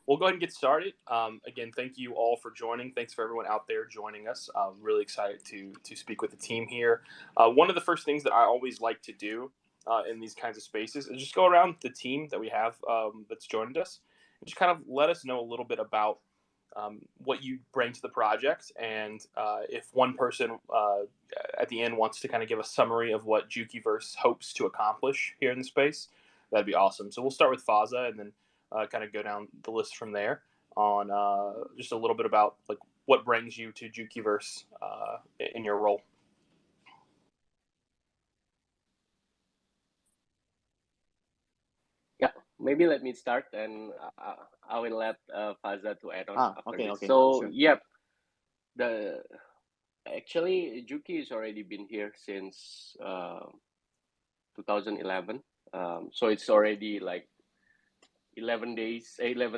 we'll go ahead and get started. Again, thank you all for joining. Thanks for everyone out there joining us. I'm really excited to speak with the team here. One of the first things that I always like to do in these kinds of spaces is just go around the team that we have that's joined us and just kind of let us know a little bit about what you bring to the project. And if one person at the end wants to kind of give a summary of what Jukiverse hopes to accomplish here in the space, that'd be awesome. So we'll start with Faza and then kind of go down the list from there on just a little bit about like what brings you to Jukiverse in your role. Yeah, maybe let me start, and I will let Faza to add on after Okay, this. okay, So, sure. yep, actually Juki has already been here since 2011. So it's already like 11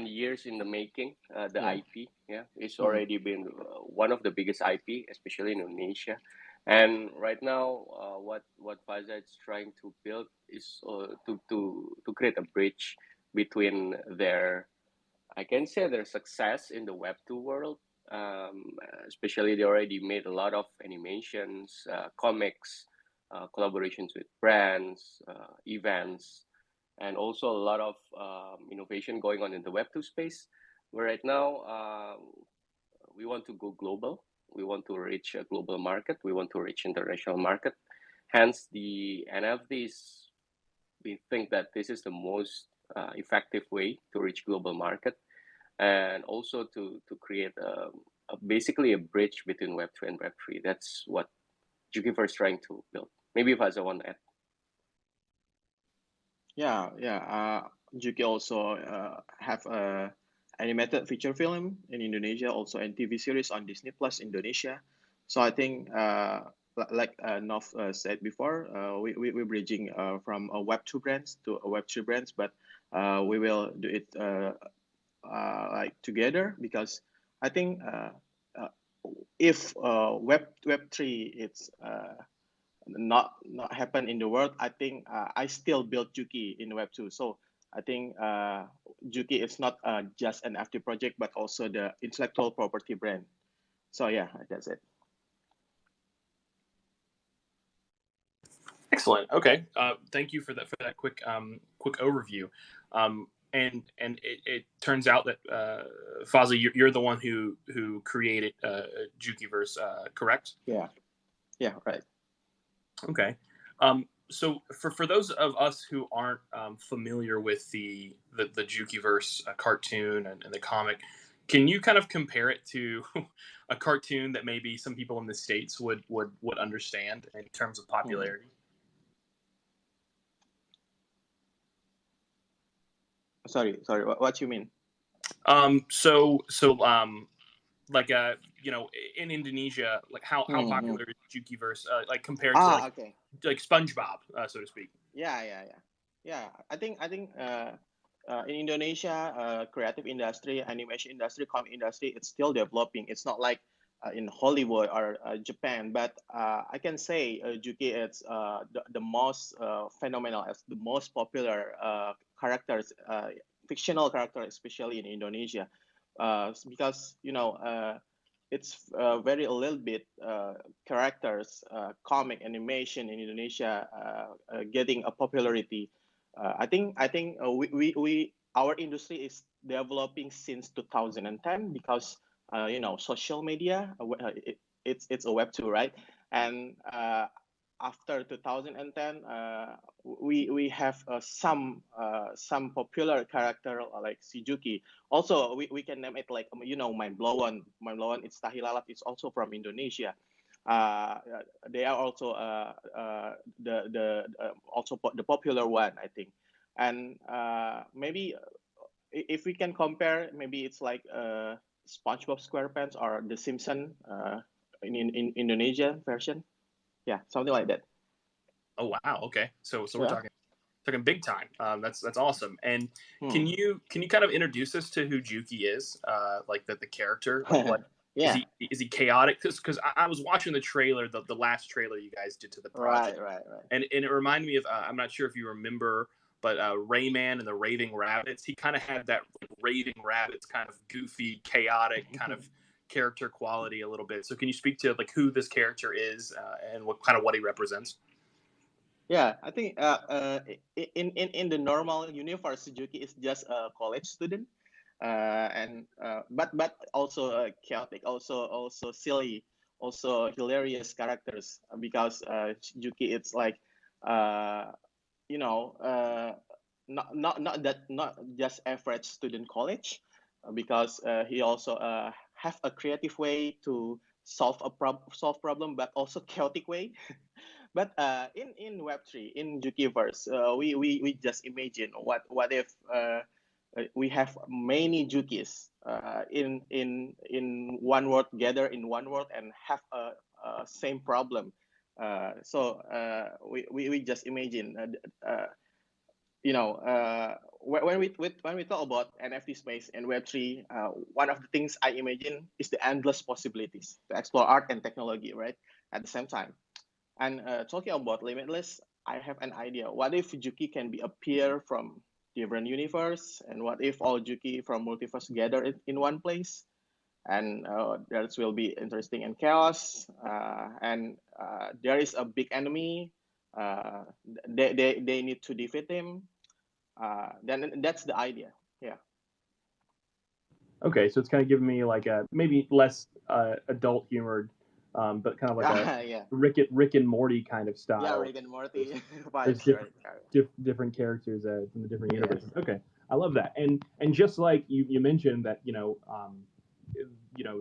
years in the making. The Yeah. IP, yeah, it's already been one of the biggest IP, especially in Indonesia. And right now, what Faza is trying to build is to create a bridge between I can say their success in the Web2 world. Especially they already made a lot of animations, comics, collaborations with brands, events, and also a lot of innovation going on in the Web2 space. Where right now we want to go global. We want to reach a global market. We want to reach international market. Hence, the NFTs. We think that this is the most effective way to reach global market, and also to create basically a bridge between Web2 and Web3. That's what Jukiverse is trying to build. Maybe Faza want to add. Yeah. Juki also have a animated feature film in Indonesia, also and TV series on Disney Plus Indonesia. So I think, like Nov said before, we're bridging from a Web2 brands to a Web3 brands, but we will do it like together, because I think if Web3 it's not happen in the world, I think I still build Juki in Web2. So I think Juki is not just an NFT project, but also the intellectual property brand. So yeah, that's it. Excellent. Okay. Thank you for that quick overview. And it turns out that Faza, you're the one who created Jukiverse, correct? Yeah, right. Okay. So for those of us who aren't familiar with the Jukiverse cartoon and the comic, can you kind of compare it to a cartoon that maybe some people in the States would understand in terms of popularity? Sorry. What you mean? Like in Indonesia, like how popular is Jukiverse like compared to like SpongeBob, so to speak? Yeah. I think in Indonesia, creative industry, animation industry, comic industry, it's still developing. It's not like in Hollywood or Japan, but I can say Juki is the most phenomenal, as the most popular characters, fictional character, especially in Indonesia, because it's very a little bit characters, comic animation in Indonesia getting a popularity. I think we our industry is developing since 2010, because social media, it's a Web2, right? And after 2010, we have some popular like Sijuki. Also, we can name it like Mind Blown. It's Tahilalat. It's also from Indonesia. They are also the popular one, I think. And maybe if we can compare, maybe it's like SpongeBob SquarePants or The Simpsons in Indonesian version. Yeah, something like that. Oh wow! Okay, so we're talking big time. That's awesome. And can you kind of introduce us to who Juki is? Like the character. Like yeah. Is he chaotic? Because I was watching the trailer, the last trailer you guys did to the project. Right. And it reminded me of I'm not sure if you remember but Rayman and the Raving Rabbits, he kind of had that Raving Rabbits kind of goofy, chaotic kind of character quality a little bit. So can you speak to like who this character is and what he represents? Yeah, I think in the normal universe, Juki is just a college student, and but also chaotic, also silly, also hilarious characters because Juki it's like uh, you know not just average student college because he also have a creative way to solve problem, but also chaotic way. But in Web3, in Jukiverse, we just imagine what if we have many Jukis in one world, gather in one world and have a same problem. We just imagine when we talk about NFT space and Web3, one of the things I imagine is the endless possibilities to explore art and technology, right? At the same time. And talking about limitless, I have an idea. What if Juki can be appear from different universe, and what if all Juki from multiverse gather in one place? And that will be interesting and chaos. And there is a big enemy. Uh, they need to defeat him. Then that's the idea. Yeah. Okay, so it's kind of giving me like a maybe less adult humored, but kind of like a Yeah. Rick and Morty kind of Yeah, style. Rick and Morty There's vibes, different right? different characters from the different Yes. universes. Okay, I love that. And just like you mentioned that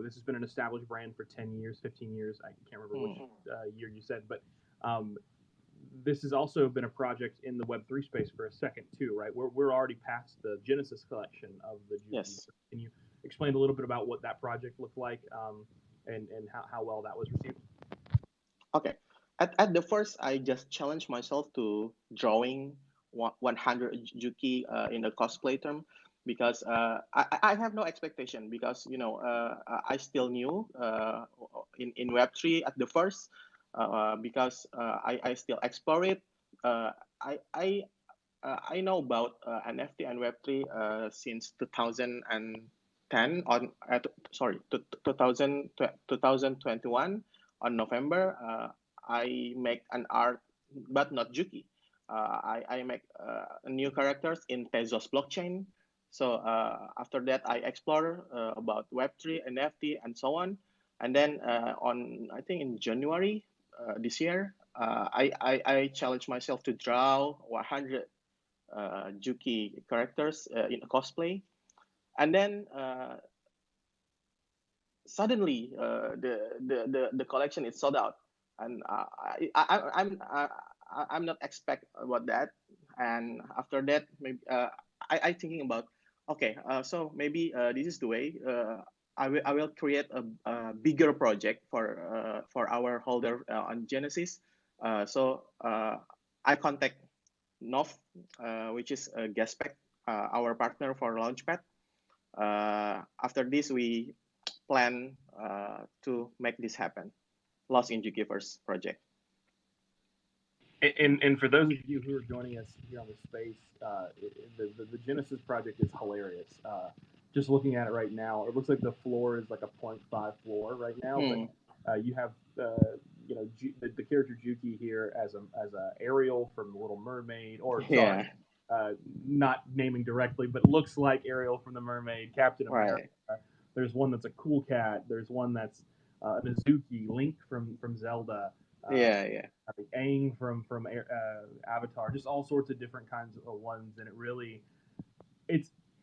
this has been an established brand for 10 years, 15 years. I can't remember which year you said, but um, this has also been a project in the Web3 space for a second too, right? We're already past the Genesis collection of the Juki. Yes. Can you explain a little bit about what that project looked like and how well that was received? Okay. At the first, I just challenged myself to drawing 100 Juki in a cosplay term because I have no expectation because I still new in Web3 at the first because I still explore it. I know about NFT and Web3 since 2010 on sorry 2021 on November. I make an art, but not Juki. I make new characters in Tezos blockchain. So after that, I explore about Web3, NFT, and so on. And then on I think in January this year, I challenged myself to draw 100 Juki characters in a cosplay, and then suddenly the collection is sold out, and I'm not expect about that. And after that, maybe I thinking about okay, so maybe this is the way. I will create a bigger project for our holder on Genesis. I contact Nov, which is Gaspec, our partner for Launchpad. After this, we plan to make this happen. Lost in Jukiverse project. And for those of you who are joining us here on the space, the Genesis project is hilarious. Just looking at it right now, it looks like the floor is like a 0.5 floor right now, but you have the character Juki here as a Ariel from The Little Mermaid, or sorry, not naming directly, but looks like Ariel from The Mermaid, Captain America. Right. There's one that's a cool cat. There's one that's an Azuki, Link from Zelda. Yeah. Aang from Avatar, just all sorts of different kinds of ones, and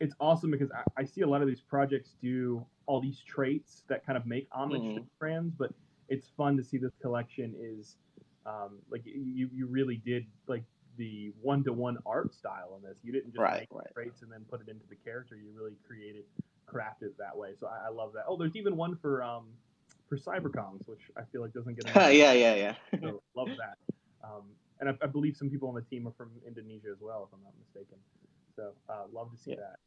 it's awesome because I see a lot of these projects do all these traits that kind of make homage to brands, but it's fun to see this collection is like you really did like the one-to-one art style in this. You didn't just make traits and then put it into the character. You really crafted that way. So I love that. Oh, there's even one for Cybercoms, which I feel like doesn't get enough. Yeah. So love that. And I believe some people on the team are from Indonesia as well, if I'm not mistaken. So love to see that.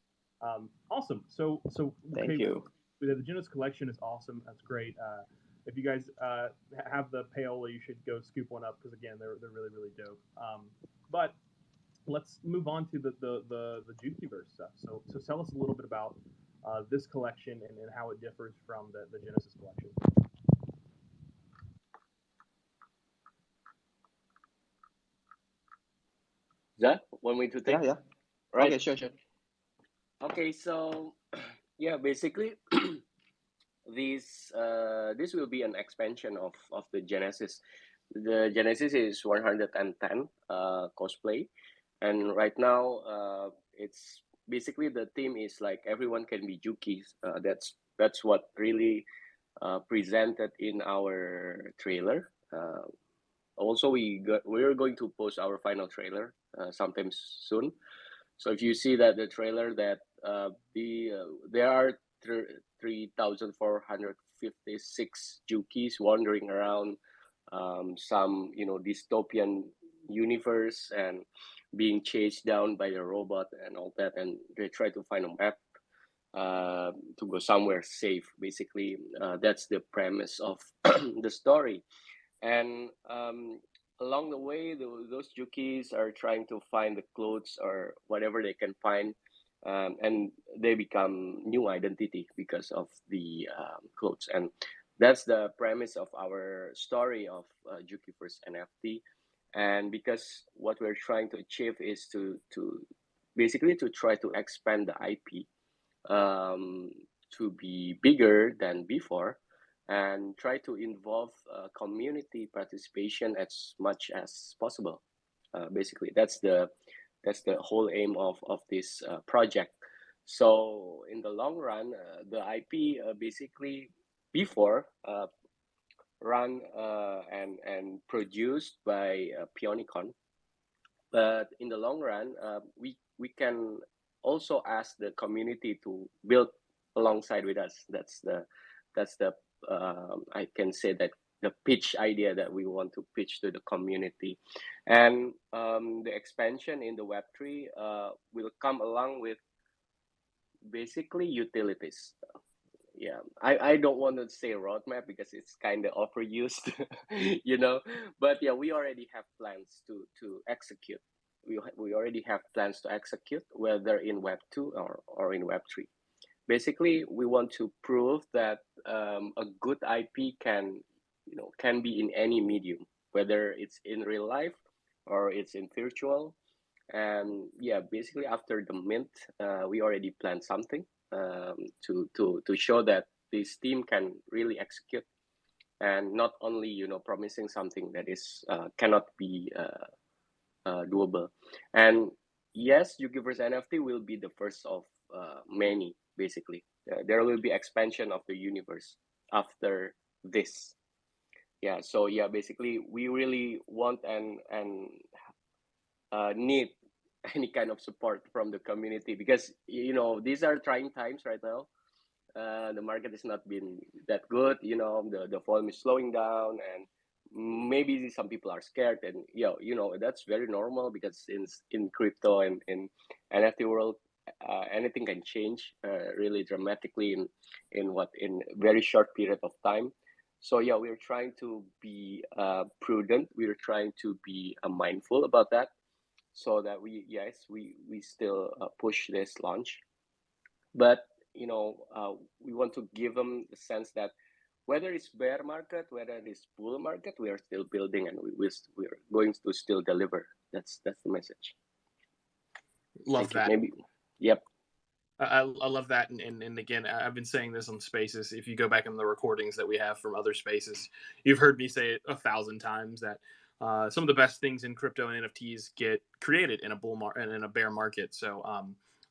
Awesome. So Thank you. The Genesis collection is awesome. That's great. If you guys have the payola, you should go scoop one up because again, they're really really dope. But let's move on to the Jukiverse stuff. So tell us a little bit about this collection and how it differs from the Genesis collection. Zach, want me to take? Yeah, yeah. Right. Okay, sure. Okay, so yeah, basically this will be an expansion of the Genesis. The Genesis is 110 cosplay, and right now it's basically the theme is like everyone can be Jukis. That's what really presented in our trailer. Also, we're going to post our final trailer sometime soon. So if you see that the trailer that there are 3,456 Jukis wandering around some dystopian universe and being chased down by a robot and all that, and they try to find a map to go somewhere safe. Basically, that's the premise of the story. And along the way, those Jukis are trying to find the clothes or whatever they can find, and they become new identity because of the clothes. And that's the premise of our story of Jukiverse NFT. And because what we're trying to achieve is to basically to try to expand the IP to be bigger than before and try to involve community participation as much as possible. Basically, that's the whole aim of this project. So in the long run, the IP basically before run and produced by Pionicon, but in the long run, we can also ask the community to build alongside with us. That's the I can say that the pitch idea that we want to pitch to the community, and the expansion in the Web3 will come along with basically utilities. Yeah, I don't want to say roadmap because it's kind of overused, but yeah, we already have plans to execute. We already have plans to execute, whether in Web 2 or in Web 3. Basically, we want to prove that a good IP can be in any medium, whether it's in real life or it's in virtual. And yeah, basically after the mint, we already planned something to show that this team can really execute, and not only promising something that is cannot be doable. And yes, Jukiverse NFT will be the first of many. Basically, there will be expansion of the universe after this. Yeah. So yeah, basically, we really want and need any kind of support from the community because these are trying times right now. The market has not been that good. The volume is slowing down, and maybe some people are scared, and that's very normal because in crypto and in NFT world, anything can change really dramatically in very short period of time. So yeah, we're trying to be prudent. We're trying to be mindful about that, so that we still push this launch, but we want to give them the sense that whether it's bear market, whether it's bull market, we are still building, and we're going to still deliver. That's the message. Love Thank you. that. Maybe. Yep. I love that, and again, I've been saying this on Spaces. If you go back in the recordings that we have from other Spaces, you've heard me say it 1,000 times that some of the best things in crypto and NFTs get created in a bull market and in a bear market. So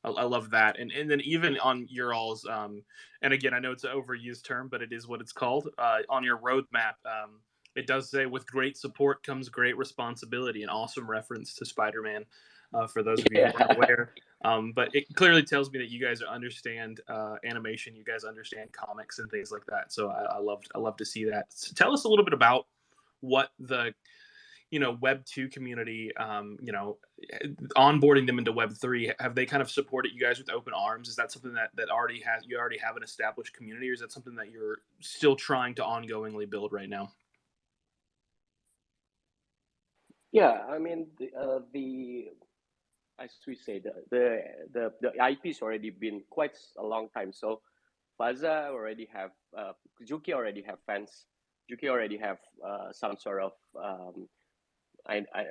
I love that, and then even on your all's, and again, I know it's an overused term, but it is what it's called. On your roadmap, it does say, "With great support comes great responsibility," an awesome reference to Spider-Man. For those of you who aren't aware. But it clearly tells me that you guys understand animation, you guys understand comics and things like that. So I love to see that. So tell us a little bit about what the Web 2 community, onboarding them into Web 3. Have they kind of supported you guys with open arms? Is that something that you already have an established community, or is that something that you're still trying to ongoingly build right now? Yeah, I mean the as we say, the IP's already been quite a long time. So Faza already have Juki already have fans. Juki already have some sort of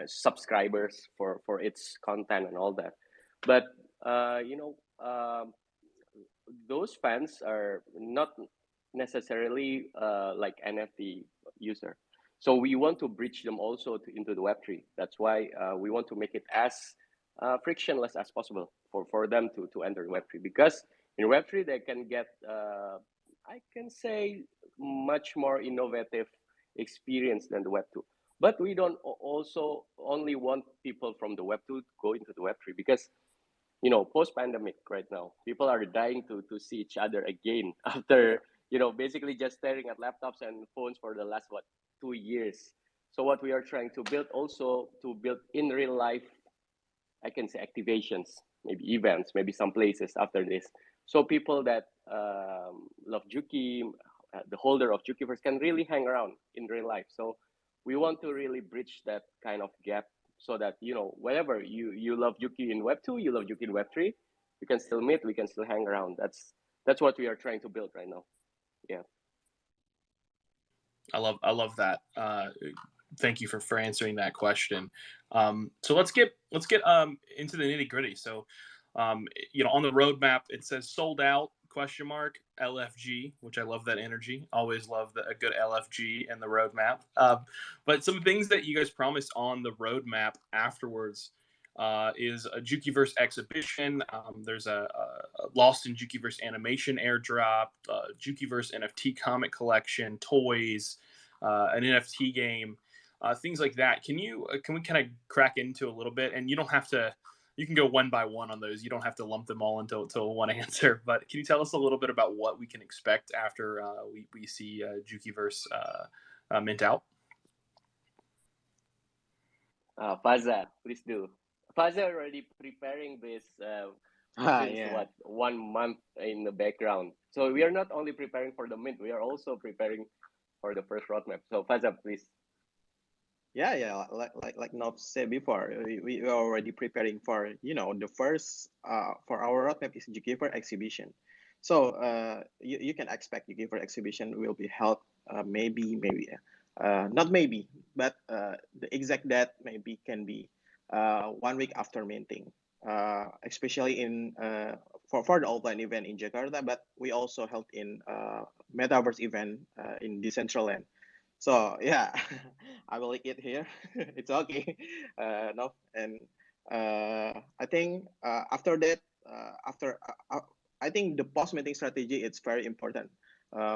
subscribers for its content and all that. But you know, those fans are not necessarily like NFT user. So we want to bridge them also into the Web3. That's why we want to make it as frictionless as possible for them to enter Web3. Because in Web3 they can get, I can say, much more innovative experience than the Web2. But we don't also only want people from the Web2 to go into the Web3 because post pandemic right now, people are dying to see each other again after, basically just staring at laptops and phones for the last, 2 years. So what we are trying to build also to build in real life, I can say activations, maybe events, maybe some places after this. So people that love Juki, the holder of Jukiverse can really hang around in real life. So we want to really bridge that kind of gap so that whenever you love Yuki in Web 2, you love Yuki in Web 3, we can still meet, we can still hang around. That's what we are trying to build right now. Yeah. I love that. Thank you for answering that question. So let's get into the nitty gritty. So on the roadmap it says sold out question mark LFG, which I love that energy. Always love a good LFG in the roadmap. But some things that you guys promised on the roadmap afterwards is a Jukiverse exhibition. There's a Lost in Jukiverse animation airdrop, Jukiverse NFT comic collection, toys, an NFT game, things like that. Can we kind of crack into a little bit? And you don't have to. You can go one by one on those. You don't have to lump them all into one answer. But can you tell us a little bit about what we can expect after we see Jukiverse mint out? Faza, please do. Faza already preparing this since Yeah. 1 month in the background. So we are not only preparing for the mint, we are also preparing for the first roadmap. So Faza, please. Yeah. Like Nov said before, we are already preparing for the first for our roadmap is Jukiverse exhibition. So you can expect Jukiverse exhibition will be held maybe not maybe, but the exact date maybe can be 1 week after minting. Especially in for the offline event in Jakarta, but we also held in metaverse event in Decentraland. So yeah, I will link it here. It's okay. No, and I think after that, I think the post minting strategy is very important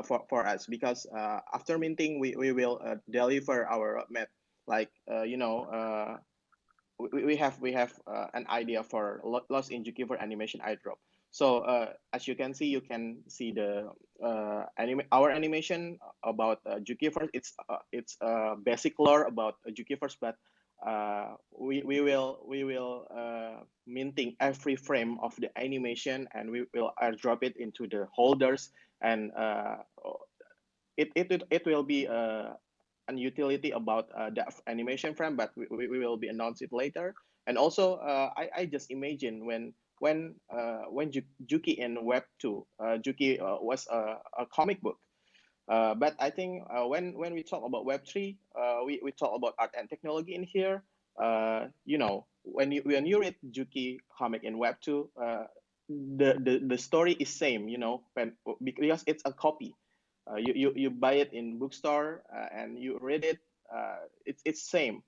for us because after minting we will deliver our roadmap. Like we have an idea for Lost in Jukiverse animation airdrop. So as you can see, the our animation about Jukiverse. It's basic lore about Jukiverse, but we will minting every frame of the animation, and we will airdrop it into the holders, and it will be an utility about the animation frame, but we will be announced it later. And also, I just imagine when Juki in Web 2, Juki was a comic book. But I think when we talk about Web 3, we talk about art and technology in here. When you read Juki comic in Web 2, the story is same. Because it's a copy. You buy it in bookstore and you read it. It's same.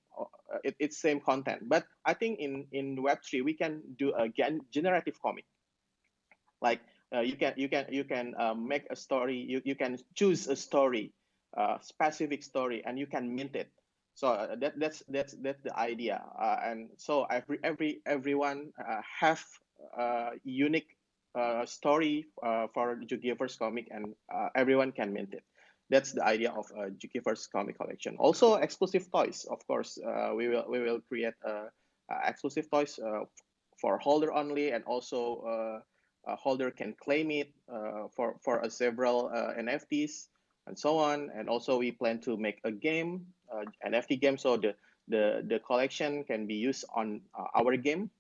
It's same content. But I think in Web3 we can do a generative comic. Like you can make a story. You can choose a story, specific story, and you can mint it. So that's the idea. And so everyone have unique story for Jukiverse comic, and everyone can mint it. That's the idea of Jukiverse comic collection. Also, exclusive toys. Of course, we will create exclusive toys for holder only, and also a holder can claim it for several NFTs and so on. And also, we plan to make a game, NFT game, so the collection can be used on our game.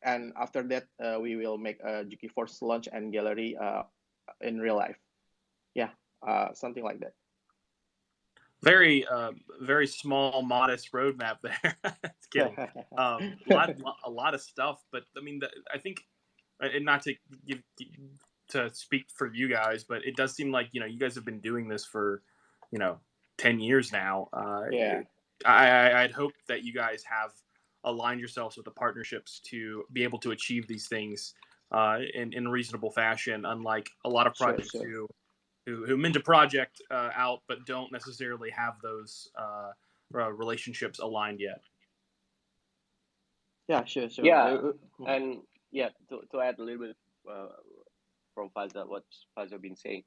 and after that, we will make a Jukiverse launch and gallery in real life. Yeah, something like that. Very, very small, modest roadmap there. Just kidding. A lot of stuff, but I mean, I think, and not to give to speak for you guys, but it does seem like you guys have been doing this for 10 years now. Yeah, I'd hope that you guys have aligned yourselves with the partnerships to be able to achieve these things in reasonable fashion. Unlike a lot of sure, projects sure. who mint a project out but don't necessarily have those relationships aligned yet. Yeah, sure, sure. Yeah, and yeah, to add a little bit from Faza, what Faza been saying,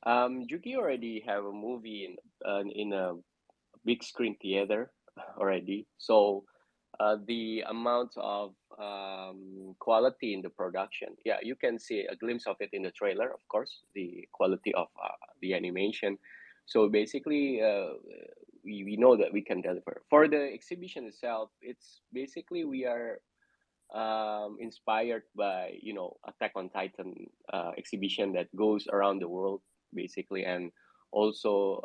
Juki already have a movie in a big screen theater already. So the amount of quality in the production, yeah, you can see a glimpse of it in the trailer, of course, the quality of the animation. So basically, we know that we can deliver. For the exhibition itself, it's basically we are inspired by Attack on Titan exhibition that goes around the world basically, and also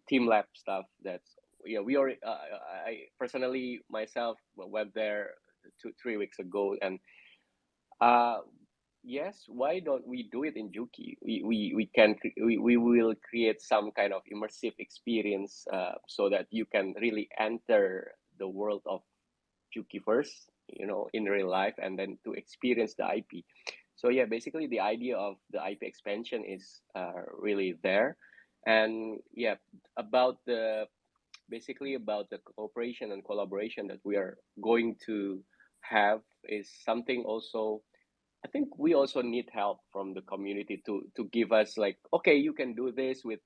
team lab stuff. That's yeah, we already I personally myself went there 2 3 weeks ago, and uh yes, why don't we do it in Juki? We will create some kind of immersive experience so that you can really enter the world of Jukiverse, in real life, and then to experience the IP. So yeah, basically the idea of the IP expansion is really there, and yeah, about the basically about the cooperation and collaboration that we are going to have is something also. I think we also need help from the community to give us like, okay, you can do this with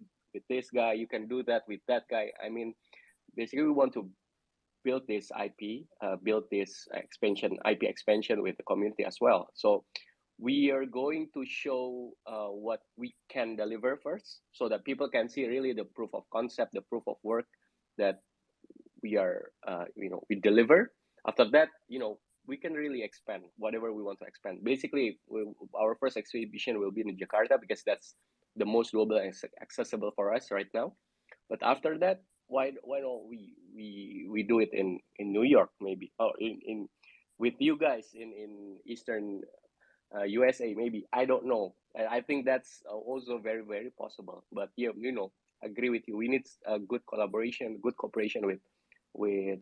this guy, you can do that with that guy. I mean, basically we want to build this IP, build this IP expansion with the community as well. So we are going to show what we can deliver first, so that people can see really the proof of concept, the proof of work that we are, we deliver. After that, we can really expand whatever we want to expand. Basically, our first exhibition will be in Jakarta because that's the most global and accessible for us right now. But after that, why don't we do it in New York maybe, or in with you guys in Eastern USA maybe. I don't know. I think that's also very very possible. But yeah, agree with you. We need a good collaboration, good cooperation with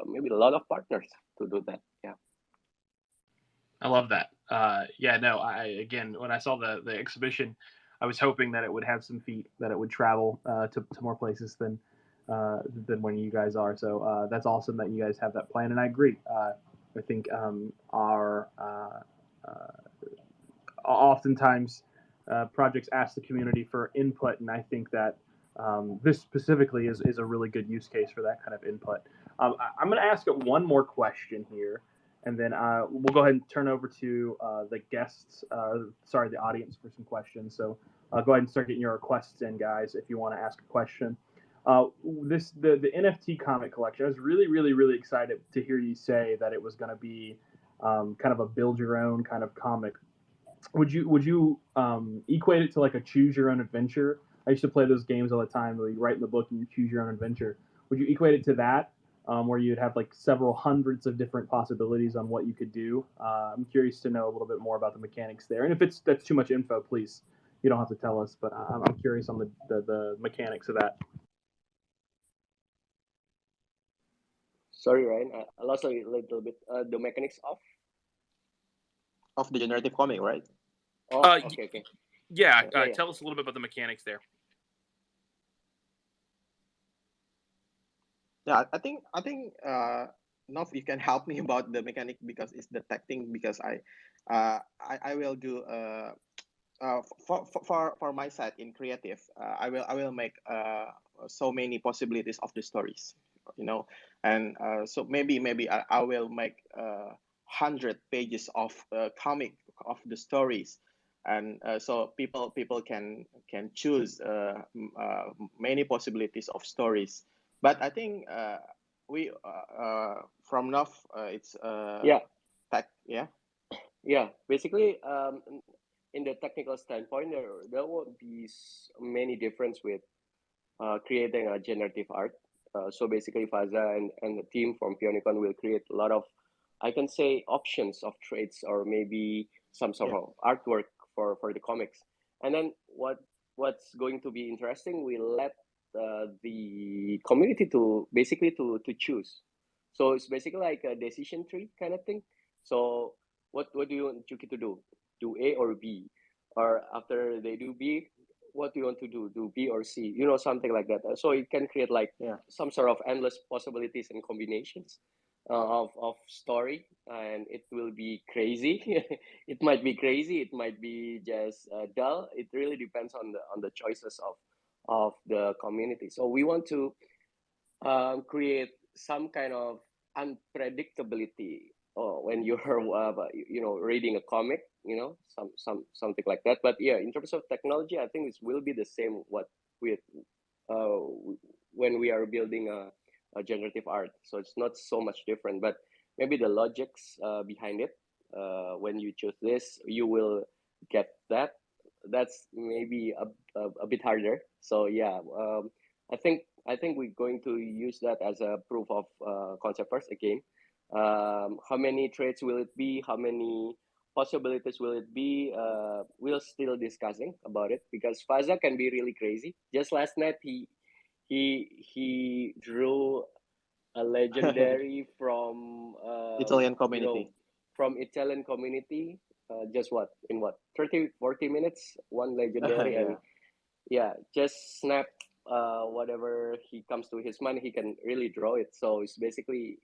maybe a lot of partners to do that. Yeah. I love that. Yeah, no, again, when I saw the exhibition, I was hoping that it would have some feet, that it would travel to more places than when you guys are. So that's awesome that you guys have that plan, and I agree. I think our oftentimes projects ask the community for input, and I think that this specifically is a really good use case for that kind of input. I'm going to ask one more question here, and then we'll go ahead and turn over to the guests, sorry, the audience for some questions. So go ahead and start getting your requests in, guys, if you want to ask a question. The NFT comic collection. I was really, really, really excited to hear you say that it was going to be kind of a build your own kind of comic. Would you equate it to like a choose your own adventure? I used to play those games all the time where you write in the book and you choose your own adventure. Would you equate it to that, where you'd have like several hundreds of different possibilities on what you could do? I'm curious to know a little bit more about the mechanics there. And if that's too much info, please, you don't have to tell us. But I'm curious on the mechanics of that. Sorry, Ryan. I lost a little bit. The mechanics of the generative comic, right? Oh, Uh, okay. yeah, Yeah. tell us a little bit about the mechanics there. Yeah, I think Nov, you can help me about the mechanic because it's the tech thing. Because I will do for my side in creative. I will make so many possibilities of the stories, and so maybe I will make 100 pages of comic of the stories, and so people can choose many possibilities of stories. But I think we from Nov, it's Yeah. tech. Yeah. Yeah, basically, in the technical standpoint, there won't be many difference with creating a generative art. So basically, Faza and the team from Pionicon will create a lot of, I can say, options of traits or maybe some sort Yeah. of artwork for the comics. And then what's going to be interesting, we let the community to basically to choose. So it's basically like a decision tree kind of thing. So what do you want Juki to do? Do A or B? Or after they do B, what do you want to do B or C, something like that. So it can create like Yeah. some sort of endless possibilities and combinations of story, and it will be crazy. It might be crazy, it might be just dull. It really depends on the choices of the community. So we want to create some kind of unpredictability when you're reading a comic, something like that. But yeah, in terms of technology, I think it will be the same what with uh, when we are building a generative art. So it's not so much different, but maybe the logics behind it, when you choose this you will get that. That's maybe a bit harder. So yeah, I think we're going to use that as a proof of concept first again. How many traits will it be? How many possibilities will it be? We're still discussing about it because Faza can be really crazy. Just last night, he drew a legendary from Italian community. from Italian community. Just what 30-40 minutes, one legendary. And Yeah. yeah, just snap whatever he comes to his mind, he can really draw it. So it's basically,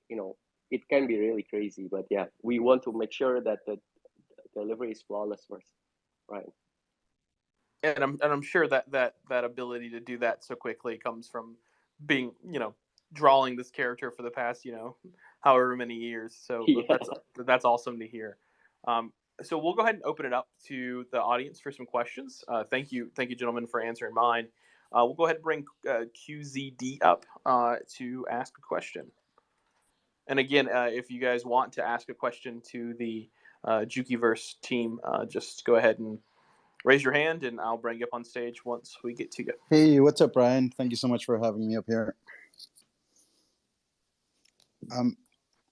it can be really crazy. But yeah, we want to make sure that the delivery is flawless first, right? And I'm sure that ability to do that so quickly comes from being drawing this character for the past however many years. So Yeah. that's awesome to hear. Um, so we'll go ahead and open it up to the audience for some questions. Thank you, gentlemen, for answering mine. We'll go ahead and bring QZD up to ask a question. And again, if you guys want to ask a question to the Jukiverse team, just go ahead and raise your hand, and I'll bring you up on stage once we get to you. Hey, what's up, Brian? Thank you so much for having me up here.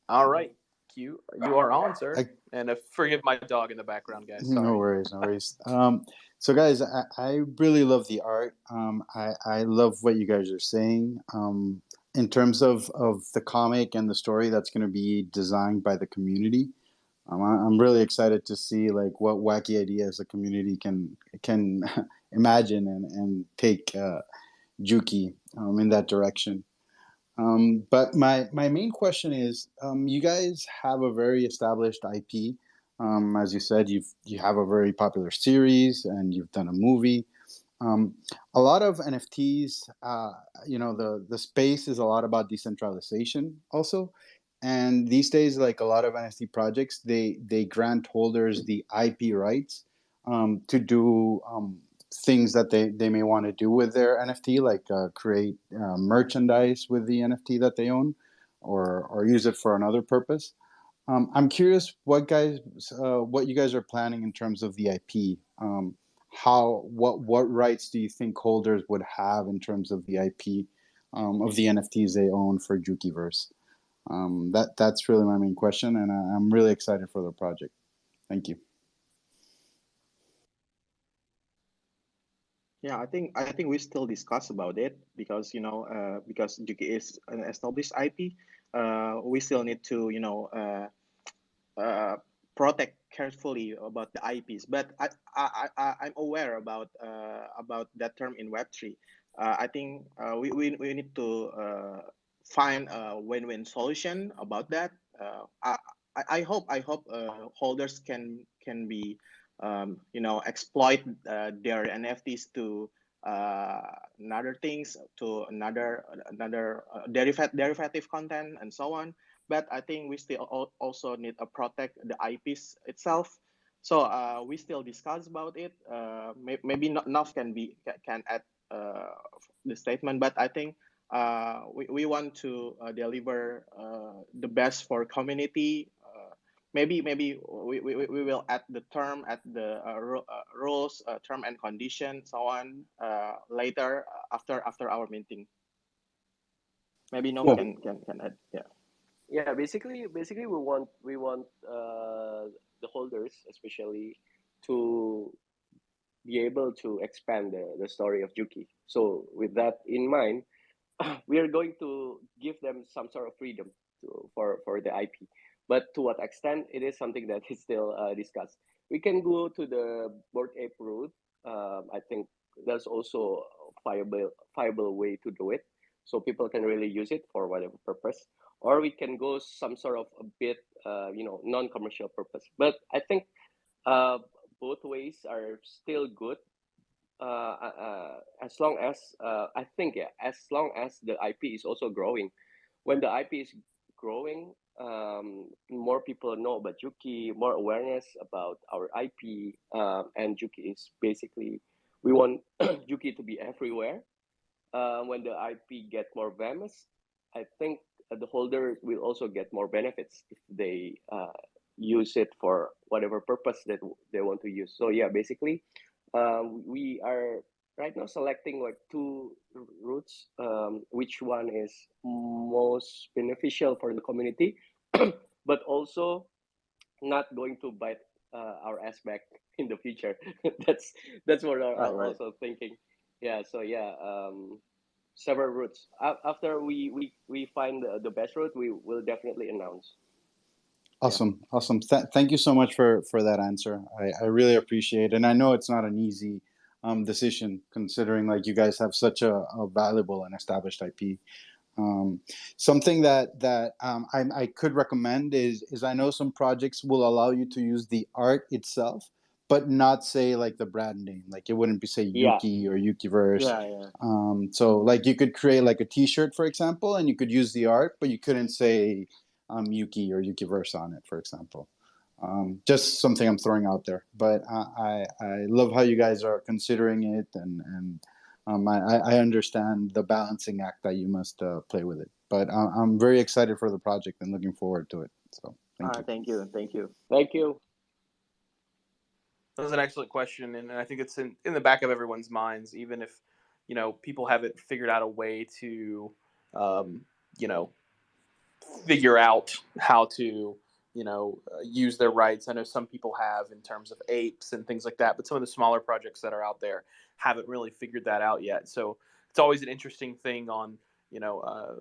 All right, Q, you are on, sir. I, And forgive my dog in the background, guys. no Sorry. worries, no worries. So, guys, I really love the art. I love what you guys are saying. In terms of the comic and the story that's going to be designed by the community, I'm really excited to see like what wacky ideas the community can imagine and take Juki in that direction. But my main question is, you guys have a very established IP. As you said, you have a very popular series and you've done a movie. Um, a lot of NFTs, the space is a lot about decentralization also. And these days, like a lot of NFT projects, they grant holders the IP rights to do things that they may want to do with their NFT, like create merchandise with the NFT that they own, or use it for another purpose. I'm curious what you guys are planning in terms of the IP. What rights do you think holders would have in terms of the IP of the NFTs they own for Jukiverse? That's really my main question, and I'm really excited for the project. Thank you. Yeah, I think we still discuss about it because because Juki is an established IP, we still need to protect carefully about the IPs. But I'm aware about that term in Web3. I think we need to find a win-win solution about that. I hope holders can be exploit their NFTs to another things, to another derivative content and so on. But I think we still also need to protect the IPs itself. So we still discuss about it. Maybe not enough can add the statement, but I think we want to deliver the best for community. maybe we will add the term, add the rules, term and condition, so on, later, after our meeting. Maybe Nov Cool. can add. Yeah. Yeah, basically we want the holders especially to be able to expand the story of Juki. So with that in mind, we are going to give them some sort of freedom for the IP. But to what extent, it is something that is still discussed. We can go to the Board Ape route. I think there's also a viable way to do it, so people can really use it for whatever purpose. Or we can go some sort of a bit, non-commercial purpose. But I think uh, both ways are still good, as long as I think, yeah, as long as the IP is also growing. When the IP is growing, more people know about Juki, more awareness about our IP, and Juki is basically, we want Juki to be everywhere. When the IP get more famous, I think the holder will also get more benefits if they use it for whatever purpose that they want to use. So yeah, basically, we are right now selecting like two routes, which one is most beneficial for the community, but also not going to bite our ass back in the future. That's what I'm Right. also thinking. Yeah. So yeah, several routes. After we find the best route, we will definitely announce. Awesome, awesome. Thank you so much for that answer. I really appreciate it. And I know it's not an easy decision, considering like you guys have such a valuable and established IP. Um, Something I could recommend is I know some projects will allow you to use the art itself, but not say like the brand name. Like it wouldn't be say Yeah. Yuki or Yukiverse. Yeah. So like you could create like a T-shirt, for example, and you could use the art, but you couldn't say Yuki or Yukiverse on it, for example. Just something I'm throwing out there. But I love how you guys are considering it, and I understand the balancing act that you must play with it. But I'm very excited for the project and looking forward to it. So thank you. Thank you. Thank you. That was an excellent question, and I think it's in the back of everyone's minds, even if people haven't figured out a way to um, you know figure out how to use their rights. I know some people have in terms of apes and things like that, but some of the smaller projects that are out there haven't really figured that out yet. So it's always an interesting thing on you know uh,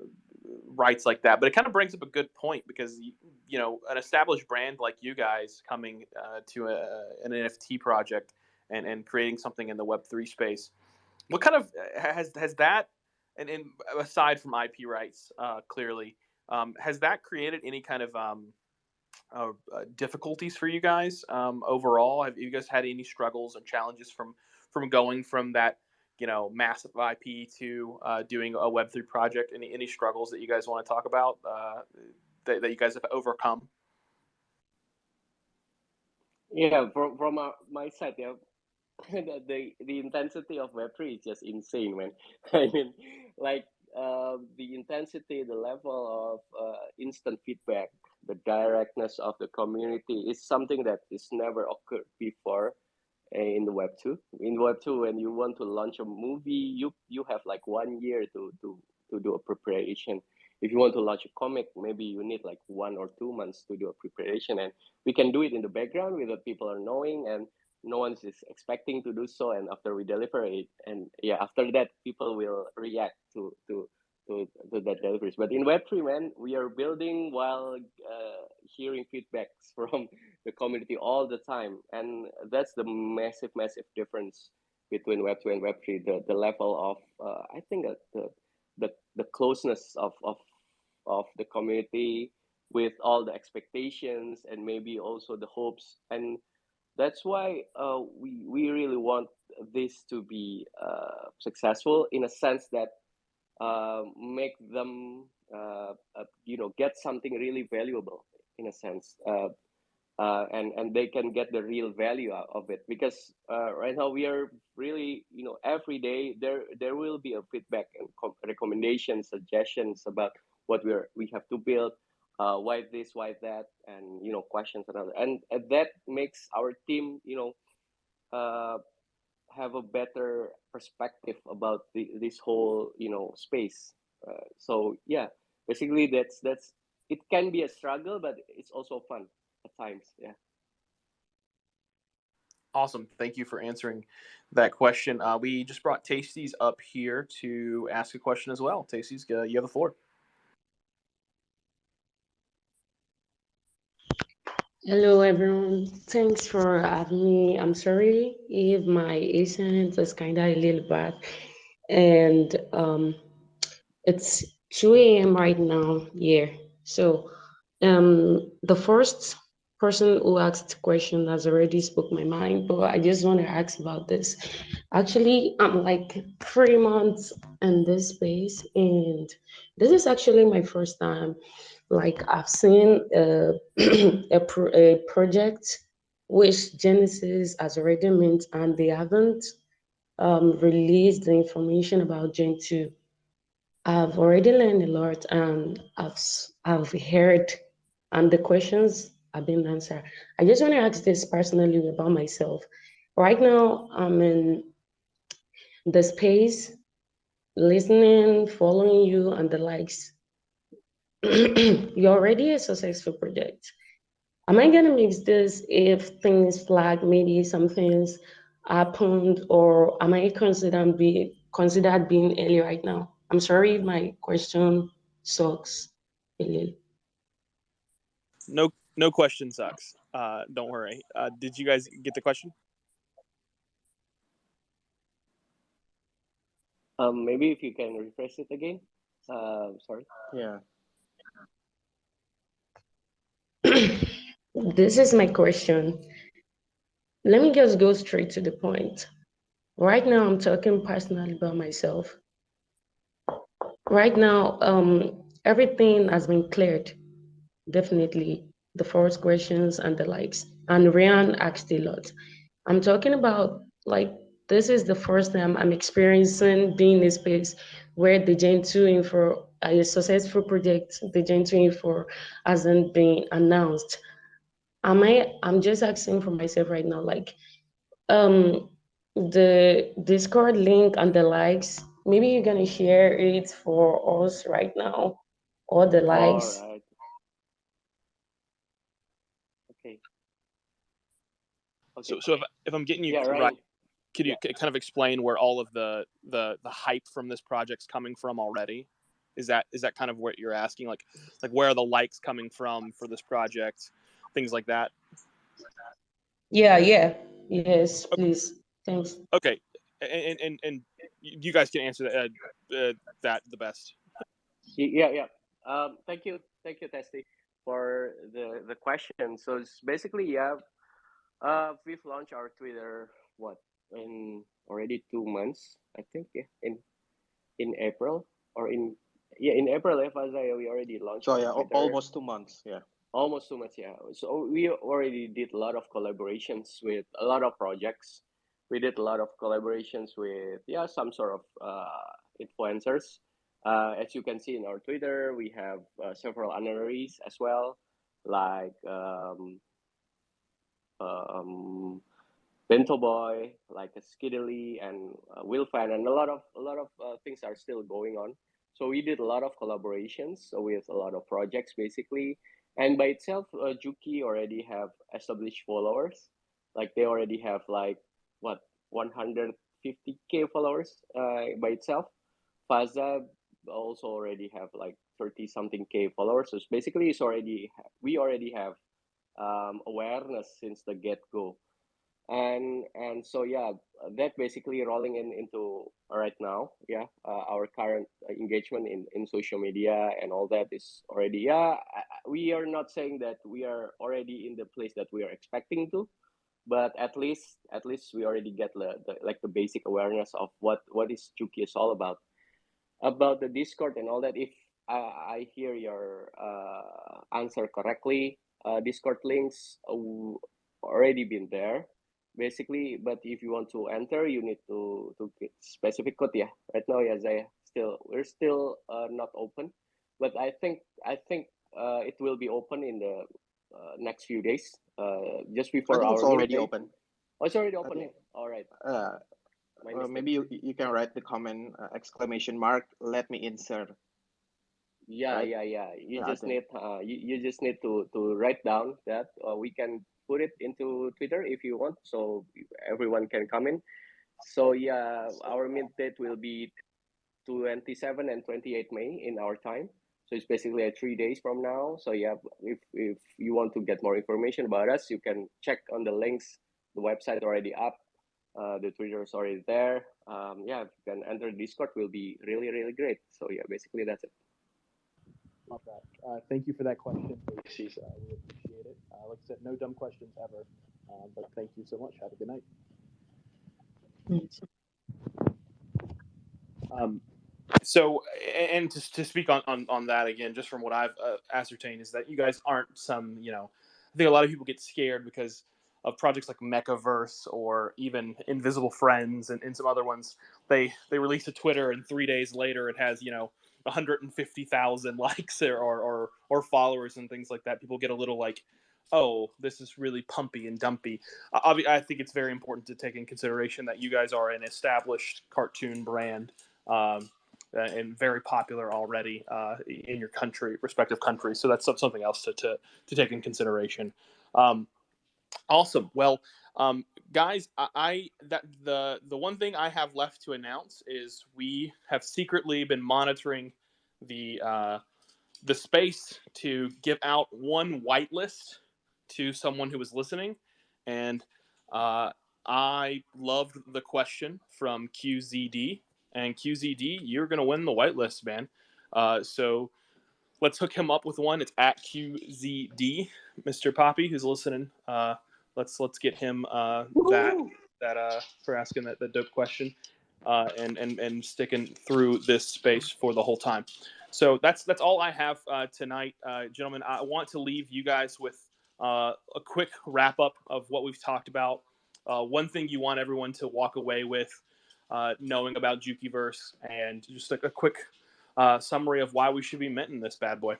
rights like that. But it kind of brings up a good point because an established brand like you guys coming to an NFT project and creating something in the Web3 space. What kind of has that and aside from IP rights, clearly, has that created any kind of difficulties for you guys overall? Have you guys had any struggles and challenges from going from that massive IP to doing a Web3 project? Any struggles that you guys want to talk about that you guys have overcome? Yeah, from my side, yeah, the intensity of Web3 is just insane, man. I mean, like, the intensity, the level of instant feedback, the directness of the community is something that is never occurred before in the Web2. In Web2, when you want to launch a movie, you have like 1 year to do a preparation. If you want to launch a comic, maybe you need like 1 or 2 months to do a preparation, and we can do it in the background without people are knowing, and no one is expecting to do so. And after we deliver it, and yeah, after that, people will react to that deliveries. But in Web3, man, we are building while hearing feedbacks from the community all the time, and that's the massive difference between Web2 and Web3. The level of I think that the closeness of the community with all the expectations and maybe also the hopes, and that's why we really want this to be successful in a sense that make them get something really valuable in a sense, and they can get the real value out of it, because right now we are really, every day there will be a feedback and recommendations, suggestions about what we have to build. why this, why that, and questions and other, and that makes our team uh, have a better perspective about this whole space. So yeah, basically that's it can be a struggle, but it's also fun at times. Yeah. Awesome. Thank you for answering that question. We just brought Tasties up here to ask a question as well. Tasties, you have the floor. Hello, everyone. Thanks for having me. I'm sorry if my accent is kind of a little bad. And it's 2 a.m. right now here. So the first person who asked the question has already spoke my mind, but I just want to ask about this. Actually, I'm like 3 months in this space, and this is actually my first time. Like I've seen a project which Genesis has already mint, and they haven't released the information about Gen 2. I've already learned a lot, and I've heard, and the questions have been answered. I just want to ask this personally about myself. Right now, I'm in the space, listening, following you, and the likes. You're already a successful project. Am I gonna mix this if things flag, maybe some things happened, or am I considered being early right now? I'm sorry if my question sucks a little. No question sucks. Don't worry. Did you guys get the question? Maybe if you can refresh it again. Sorry. Yeah. This is my question. Let me just go straight to the point. Right now, I'm talking personally about myself. Right now, everything has been cleared. Definitely the first questions and the likes. And Ryan asked a lot. I'm talking about like this is the first time I'm experiencing being in a space where the Gen 2 info, a successful project, the Gen 2 info hasn't been announced. I'm just asking for myself right now, like um the Discord link and the likes, maybe you're gonna share it for us right now, or the All likes. right. Okay. Okay. So if I'm getting you Yeah. right, Ryan. could you Yeah. kind of explain where all of the hype from this project's coming from already? Is that kind of what you're asking? Like where are the likes coming from for this project? Things like that. Yeah, yes, please. Thanks. Okay, and you guys can answer that the best. Yeah. Yeah. Thank you, Testy, for the question. So it's basically, yeah. We've launched our Twitter, what, in already 2 months, I think. Yeah, in April, or in April. If I say, we already launched So our yeah, Twitter. almost 2 months. Yeah. Almost 2 months, yeah. So we already did a lot of collaborations with a lot of projects. We did a lot of collaborations with, yeah, some sort of influencers. As you can see in our Twitter, we have several honoraries as well, like um, Bento Boy, like a Skiddly and Wilfan, and a lot of things are still going on. So we did a lot of collaborations with a lot of projects, basically. And by itself, Juki already have established followers. Like they already have like what, 150K followers by itself. Faza also already have like 30 something K followers. So it's basically, we already have awareness since the get go. And so yeah, that basically rolling into right now. Yeah, our current engagement in social media and all that is already, yeah. We are not saying that we are already in the place that we are expecting to, but at least we already get like the basic awareness of what is Juki is all about the Discord and all that. If I hear your answer correctly, Discord links already been there, basically. But if you want to enter, you need to get specific code. Yeah, right now, yes, we're still not open. But I think it will be open in the next few days, just I before think it's our mint already date. open. Oh, it's already I open. think Yeah. All right. uh, My mistake. maybe you can write the comment exclamation mark. Let me insert. Yeah, Right? yeah, yeah. You Yeah, I just think. need you just need to write down that we can put it into Twitter if you want, so everyone can come in. So yeah, our mint date will be 27 and 28 May in our time. So it's basically 3 days from now. So yeah, if you want to get more information about us, you can check on the links. The website already up. The Twitter is already there. Yeah, if you can enter Discord, will be really really great. So yeah, basically that's it. Love that. Thank you for that question, Ulysses. We appreciate it. Like I said, no dumb questions ever. But thank you so much. Have a good night. Um, so, and to speak on that again, just from what I've ascertained, is that you guys aren't some, I think a lot of people get scared because of projects like Mechaverse or even Invisible Friends and some other ones. They release a Twitter and 3 days later it has 150,000 likes or followers and things like that. People get a little like, oh, this is really pumpy and dumpy. I think it's very important to take in consideration that you guys are an established cartoon brand. Um, and very popular already in your respective countries. So that's something else to take in consideration. Um, awesome. Well, guys, that the one thing I have left to announce is we have secretly been monitoring the space to give out one whitelist to someone who was listening, and uh, I loved the question from QZD. And QZD, you're gonna win the whitelist, man. So let's hook him up with one. It's at QZD, Mr. Poppy, who's listening. Let's get him that Woo! for asking that dope question, and sticking through this space for the whole time. So that's all I have tonight, gentlemen. I want to leave you guys with a quick wrap up of what we've talked about. One thing you want everyone to walk away with, knowing about Jukiverse, and just a quick summary of why we should be minting this bad boy.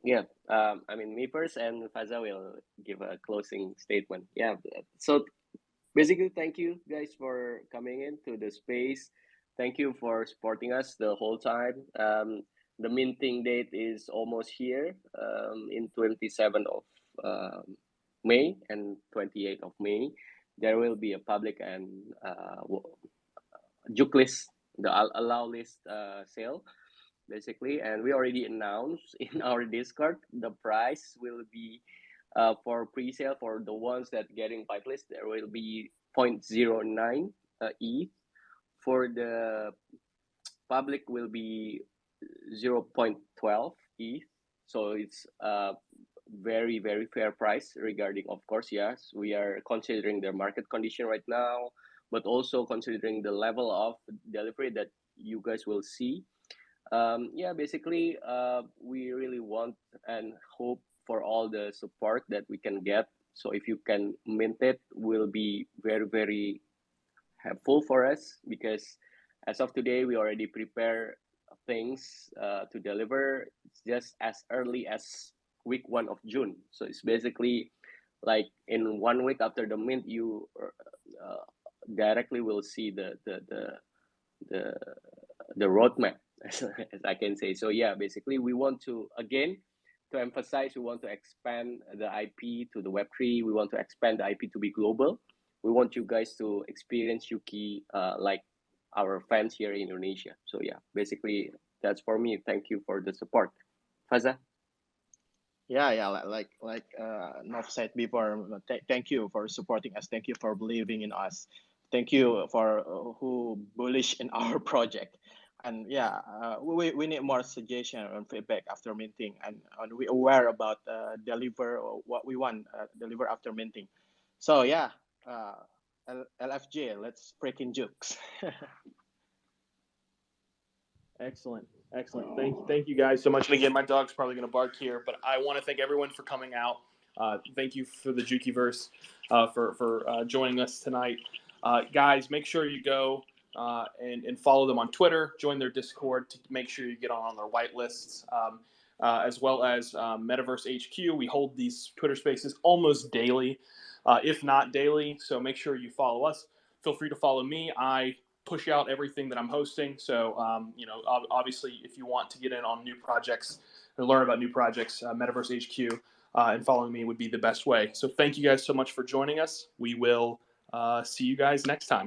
Yeah, I mean, me first, and Faza will give a closing statement. Yeah, so basically, thank you guys for coming into the space. Thank you for supporting us the whole time. The minting date is almost here, in 27th of May and 28th of May. There will be a public and juke list, the allow list sale basically, and we already announced in our Discord the price will be for pre-sale for the ones that getting whitelist. There will be 0.09 ETH. For the public will be 0.12 ETH. So it's a very very fair price regarding, of course, yes, we are considering the market condition right now, but also considering the level of delivery that you guys will see. Yeah, basically, we really want and hope for all the support that we can get. So if you can mint it, will be very, very helpful for us, because as of today, we already prepare things to deliver. It's just as early as week 1 of June. So it's basically like in 1 week after the mint, you directly will see the the roadmap, as I can say. So yeah, basically we want to, again, to emphasize, we want to expand the IP to the Web3. We want to expand the IP to be global. We want you guys to experience Yuki like our fans here in Indonesia. So yeah, basically that's for me. Thank you for the support. Faza? Yeah, yeah. Nov said before, thank you for supporting us. Thank you for believing in us. Thank you for who bullish in our project. And yeah, we need more suggestion and feedback after minting, and we aware about deliver what we want deliver after minting. So yeah, LFJ, let's break in jokes. Excellent. Excellent. Thank you guys so much. And again, my dog's probably going to bark here, but I want to thank everyone for coming out. Thank you for the Jukiverse for joining us tonight. Guys, make sure you go and follow them on Twitter. Join their Discord to make sure you get on their white lists. As well as Metaverse HQ. We hold these Twitter spaces almost daily, if not daily. So make sure you follow us. Feel free to follow me. I push out everything that I'm hosting. So, obviously, if you want to get in on new projects or learn about new projects, Metaverse HQ and following me would be the best way. So thank you guys so much for joining us. We will see you guys next time.